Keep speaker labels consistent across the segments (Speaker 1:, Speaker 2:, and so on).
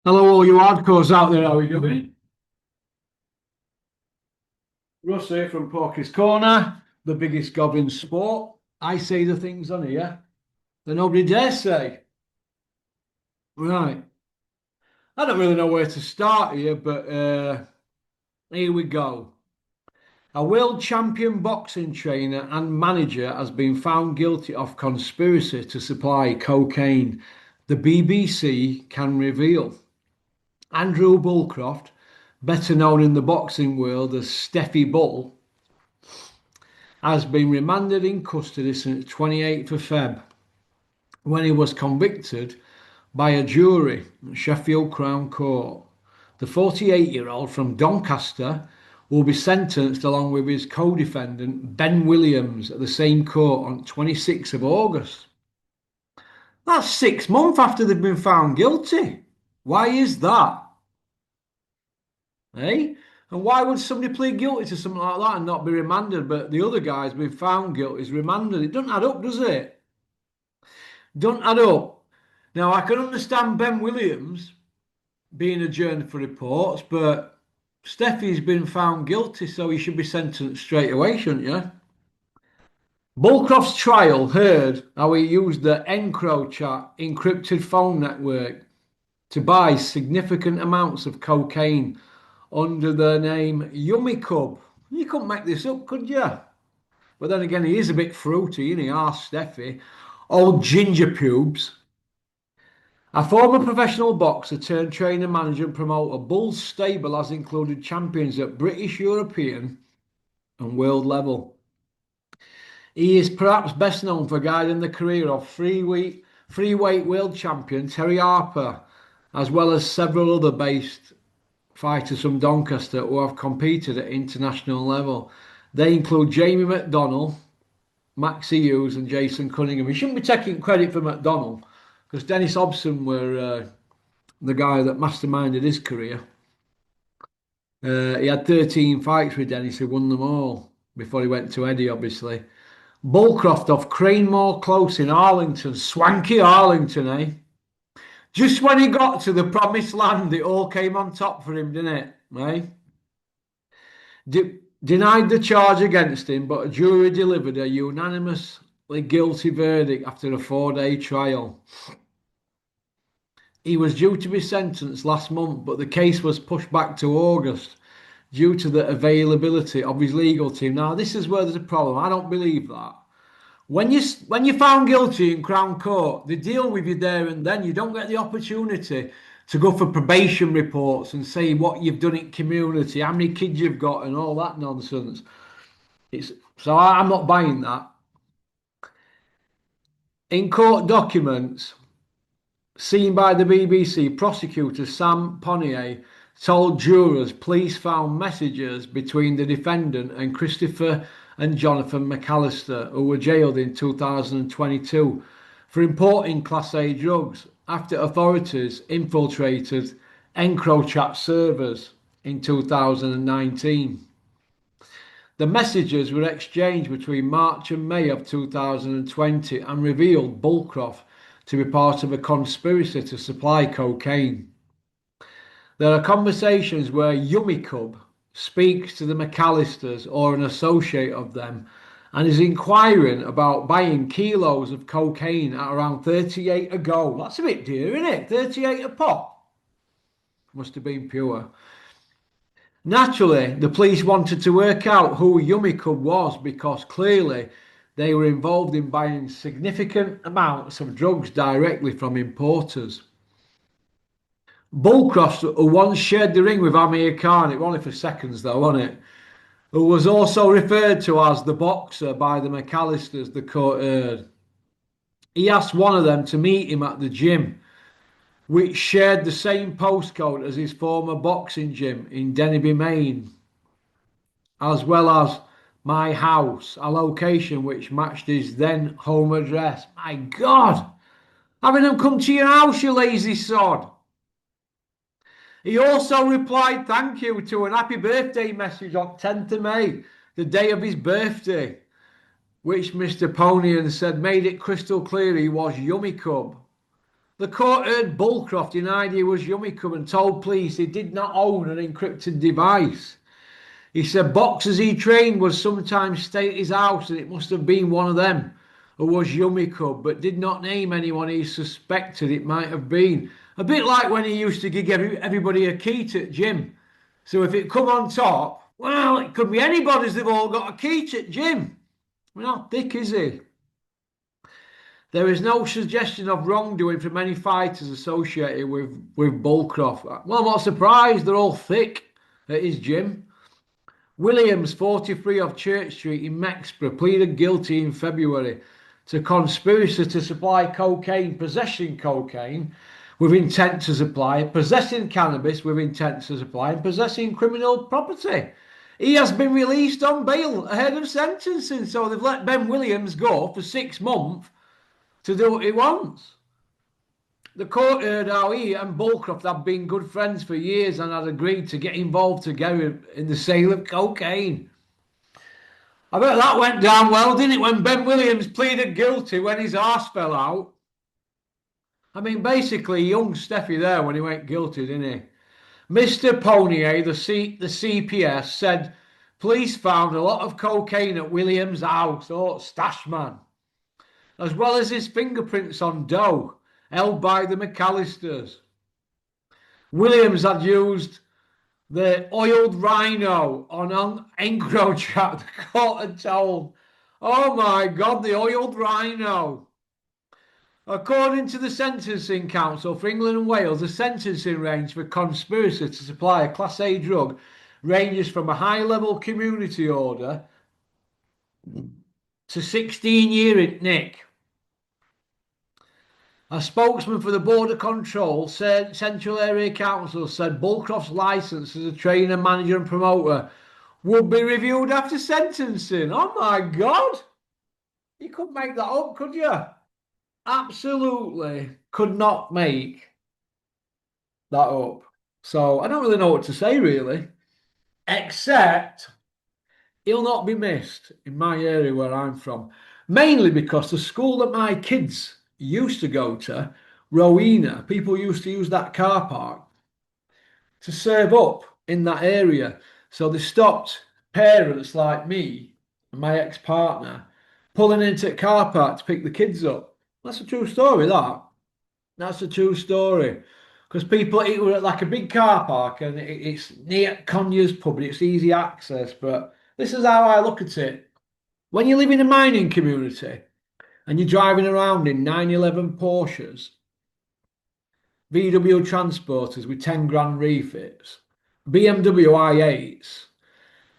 Speaker 1: Hello, all you hardcores out there. How are you doing? Russ here from Porky's Corner, the biggest gob in sport. I say the things on here that nobody dares say. Right. I don't really know where to start here, but here we go. A world champion boxing trainer and manager has been found guilty of conspiracy to supply cocaine. The BBC can reveal. Andrew Bullcroft, better known in the boxing world as Steffi Bull, has been remanded in custody since 28th of Feb when he was convicted by a jury at Sheffield Crown Court. The 48-year-old from Doncaster will be sentenced along with his co-defendant Ben Williams at the same court on 26th of August. That's 6 months after they've been found guilty. Why is that? Eh? And why would somebody plead guilty to something like that and not be remanded, but the other guy's been found guilty, is remanded? It doesn't add up, does it? Don't add up. Now, I can understand Ben Williams being adjourned for reports, but Steffi's been found guilty, so he should be sentenced straight away, shouldn't you? Bullcroft's trial heard how he used the EncroChat encrypted phone network to buy significant amounts of cocaine under the name Yummy Cub. You couldn't make this up, could you? But then again, he is a bit fruity, isn't he? Ask Steffi. Old ginger pubes. A former professional boxer turned trainer, manager, and promoter, Bull's stable has included champions at British, European, and world level. He is perhaps best known for guiding the career of freeweight world champion Terry Harper, as well as several other based fighters from Doncaster who have competed at international level. They include Jamie McDonnell, Maxie Hughes, and Jason Cunningham. He shouldn't be taking credit for McDonnell because Dennis Hobson were the guy that masterminded his career. He had 13 fights with Dennis, he won them all before he went to Eddie, obviously. Bullcroft off Cranemore Close in Arlington, swanky Arlington, eh? Just when he got to the promised land, it all came on top for him, didn't it? Eh? Denied the charge against him, but a jury delivered a unanimously guilty verdict after a 4-day trial. He was due to be sentenced last month, but the case was pushed back to August due to the availability of his legal team. Now, this is where there's a problem. I don't believe that. When you're found guilty in Crown Court, they deal with you there and then. You don't get the opportunity to go for probation reports and say what you've done in community, how many kids you've got, and all that nonsense. I'm not buying that. In court documents seen by the BBC, prosecutor Sam Ponnier told jurors police found messages between the defendant and Christopher and Jonathan McAllister, who were jailed in 2022 for importing Class A drugs after authorities infiltrated EncroChat servers in 2019. The messages were exchanged between March and May of 2020 and revealed Bullcroft to be part of a conspiracy to supply cocaine. There are conversations where Yummy Cub speaks to the McAllisters or an associate of them and is inquiring about buying kilos of cocaine at around 38 a go. That's a bit dear, isn't it? 38 a pop. Must have been pure. Naturally, the police wanted to work out who Yummy Cub was because clearly they were involved in buying significant amounts of drugs directly from importers. Bullcroft, who once shared the ring with Amir Khan, it was only for seconds though, wasn't it? Who was also referred to as the boxer by the McAllisters, the court heard. He asked one of them to meet him at the gym, which shared the same postcode as his former boxing gym in Denby, Maine, as well as my house, a location which matched his then home address. My God! Having them come to your house, you lazy sod! He also replied thank you to an happy birthday message on 10th of May, the day of his birthday, which Mr. Ponian said made it crystal clear he was Yummy Cub. The court heard Bullcroft denied he was Yummicum and told police he did not own an encrypted device. He said boxers he trained would sometimes stay at his house and it must have been one of them who was Yummicub, but did not name anyone he suspected it might have been. A bit like when he used to give everybody a key to the gym. So if it come on top, well, it could be anybody's. They've all got a key to the gym. Well, how thick is he? There is no suggestion of wrongdoing from any fighters associated with Bullcroft. Well, I'm not surprised. They're all thick at his gym. Williams, 43 of Church Street in Mexborough, pleaded guilty in February to conspiracy to supply cocaine, possessing cocaine with intent to supply, possessing cannabis with intent to supply, and possessing criminal property. He has been released on bail ahead of sentencing, so they've let Ben Williams go for 6 months to do what he wants. The court heard how he and Bullcroft had been good friends for years and had agreed to get involved together in the sale of cocaine. I bet that went down well, didn't it, when Ben Williams pleaded guilty when his arse fell out? I mean, basically, he hung Steffi there when he went guilty, didn't he? Mr. Ponier, the CPS, said police found a lot of cocaine at Williams' house, stash man, as well as his fingerprints on dough held by the McAllisters. Williams had used the oiled rhino on EncroChat. The court had told. Oh my God, the oiled rhino. According to the Sentencing Council for England and Wales, the sentencing range for conspiracy to supply a Class A drug ranges from a high-level community order to 16-year nick. A spokesman for the Border Control Central Area Council said Bullcroft's licence as a trainer, manager and promoter would be reviewed after sentencing. Oh my God! You couldn't make that up, could you? Absolutely could not make that up. So I don't really know what to say, really, except he'll not be missed in my area where I'm from, mainly because the school that my kids used to go to, Rowena, people used to use that car park to serve up in that area. So they stopped parents like me and my ex-partner pulling into the car park to pick the kids up. That's a true story, that. That's a true story. Because people, it were like a big car park and it's near Conyers pub and it's easy access. But this is how I look at it. When you live in a mining community, and you're driving around in 911 Porsches, VW Transporters with 10 grand refits, BMW i8s,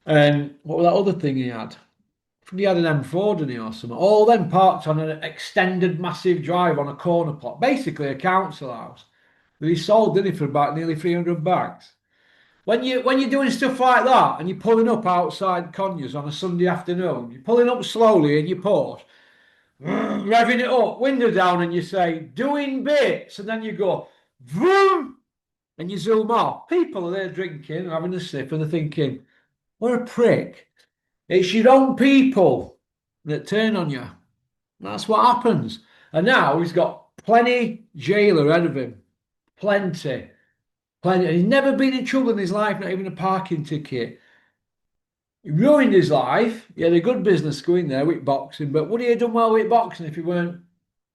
Speaker 1: and what was that other thing he had? I think he had an M4, didn't he, or something? All them parked on an extended massive drive on a corner plot, basically a council house. That he sold, didn't he, for about nearly 300 bags. When you're doing stuff like that and you're pulling up outside Conyers on a Sunday afternoon, you're pulling up slowly in your Porsche, revving it up, window down, and you say, doing bits, and then you go, vroom, and you zoom off. People are there drinking, having a sip, and they're thinking, what a prick. It's your own people that turn on you. That's what happens. And now he's got plenty jail ahead of him. Plenty. Plenty. He's never been in trouble in his life, not even a parking ticket. He ruined his life. He had a good business going there with boxing, but would he have done well with boxing if he weren't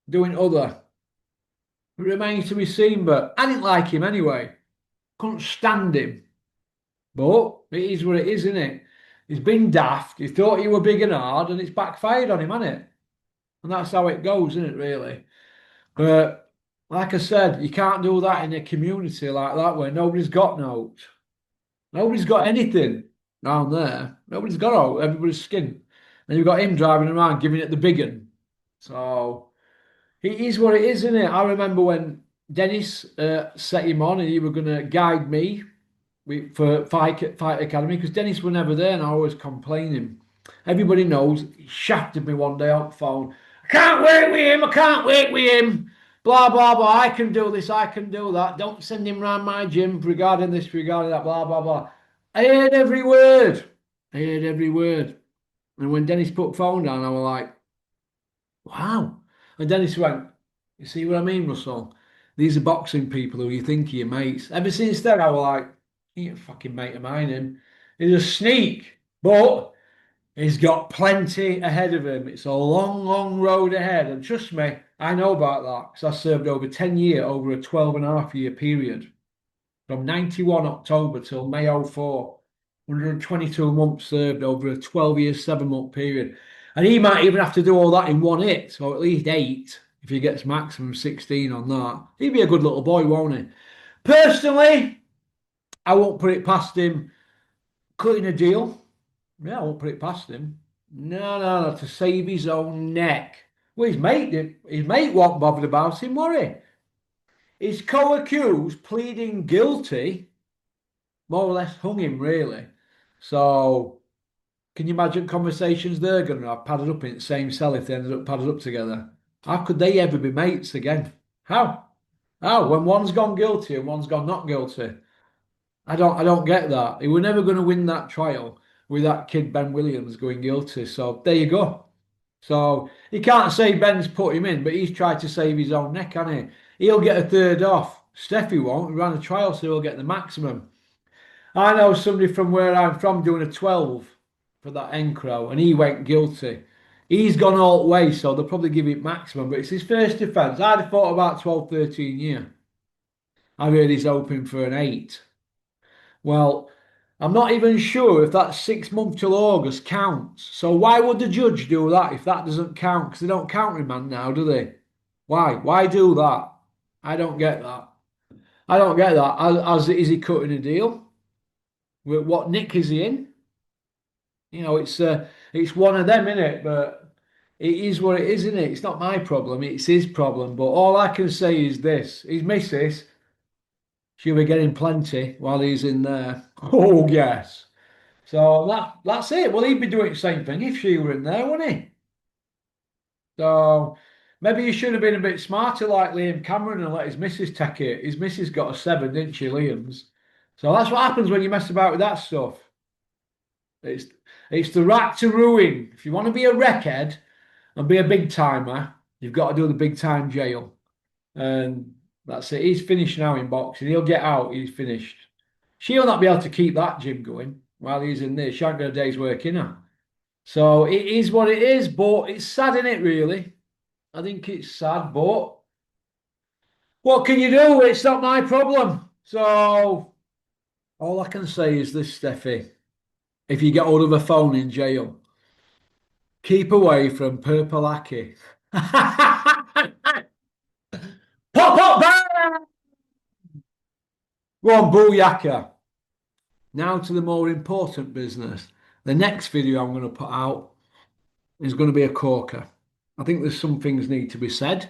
Speaker 1: doing other? It remains to be seen, but I didn't like him anyway. Couldn't stand him. But it is what it is, isn't it? He's been daft. He thought he were big and hard, and it's backfired on him, hasn't it? And that's how it goes, isn't it, really? But like I said, you can't do that in a community like that where nobody's got notes. Nobody's got anything down there. Nobody's got out. Everybody's skint. And you've got him driving around giving it the big one. So it is what it is, isn't it? I remember when Dennis set him on and he were going to guide me for Fight Academy because Dennis were never there and I always complaining. Everybody knows he shafted me one day on the phone. I can't work with him. I can't work with him. Blah, blah, blah. I can do this. I can do that. Don't send him round my gym regarding this, regarding that, blah, blah, blah. I heard every word. I heard every word. And when Dennis put the phone down, I was like, wow. And Dennis went, you see what I mean, Russell? These are boxing people who you think are your mates. Ever since then, I was like, he ain't a fucking mate of mine. Him. He's a sneak, but he's got plenty ahead of him. It's a long, long road ahead. And trust me, I know about that because I served over 10 years over a 12 and a half year period from 91 October till May '04. 122 months served over a 12-year, 7-month period. And he might even have to do all that in one hit, or at least 8 if he gets maximum 16 on that. He'd be a good little boy, won't he? Personally, I won't put it past him cutting a deal. Yeah, I won't put it past him. No, no, no, to save his own neck. Well, his mate wasn't bothered about him, were he? His co-accused pleading guilty, more or less hung him, really. So, can you imagine conversations they're going to have padded up in the same cell if they ended up padded up together? How could they ever be mates again? How? How? When one's gone guilty and one's gone not guilty? I don't get that. He were never going to win that trial with that kid Ben Williams going guilty. So there you go. So he can't say Ben's put him in, but he's tried to save his own neck, hasn't he? He'll get a third off. Steffi won't. He ran a trial, so he'll get the maximum. I know somebody from where I'm from doing a 12 for that Encro, and he went guilty. He's gone all the way, so they'll probably give it maximum, but it's his first offence. I'd have thought about 12, 13 years. I heard he's hoping for an 8. Well, I'm not even sure if that 6 month till August counts. So why would the judge do that if that doesn't count? Because they don't count remand now, do they? Why? Why do that? I don't get that. I don't get that. Is he cutting a deal? What nick is he in? It's one of them, innit? But it is what it is, isn't it? It's not my problem. It's his problem. But all I can say is this: his missus, she'll be getting plenty while he's in there. Oh yes. So that's it. Well, he'd be doing the same thing if she were in there, wouldn't he? So maybe he should have been a bit smarter like Liam Cameron and let his missus take it. His missus got a 7, didn't she, Liam's? So that's what happens when you mess about with that stuff. It's it's the rat to ruin. If you want to be a wreckhead and be a big timer, you've got to do the big time jail. And that's it. He's finished now in boxing. He'll get out. He's finished. She'll not be able to keep that gym going while he's in there. She ain't got a day's work in her. So it is what it is, but it's sad, isn't it, really? I think it's sad, but what can you do? It's not my problem. So all I can say is this, Steffi. If you get hold of a phone in jail, keep away from Purple Aki. Pop, pop, bang! Go on, booyaka. Now to the more important business. The next video I'm going to put out is going to be a corker. I think there's some things need to be said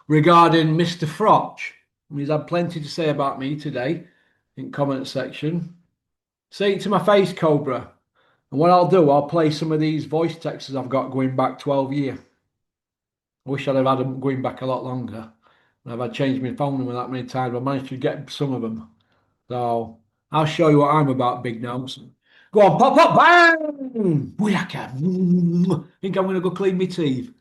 Speaker 1: regarding Mr. Frotch. He's had plenty to say about me today in comment section. Say it to my face, Cobra. And what I'll do, I'll play some of these voice texts I've got going back 12 years. I wish I'd have had them going back a lot longer. I've had changed my phone number that many times. I managed to get some of them. So I'll show you what I'm about, big nose. Go on, pop, pop, bang! Booyaka. Think I'm going to go clean my teeth.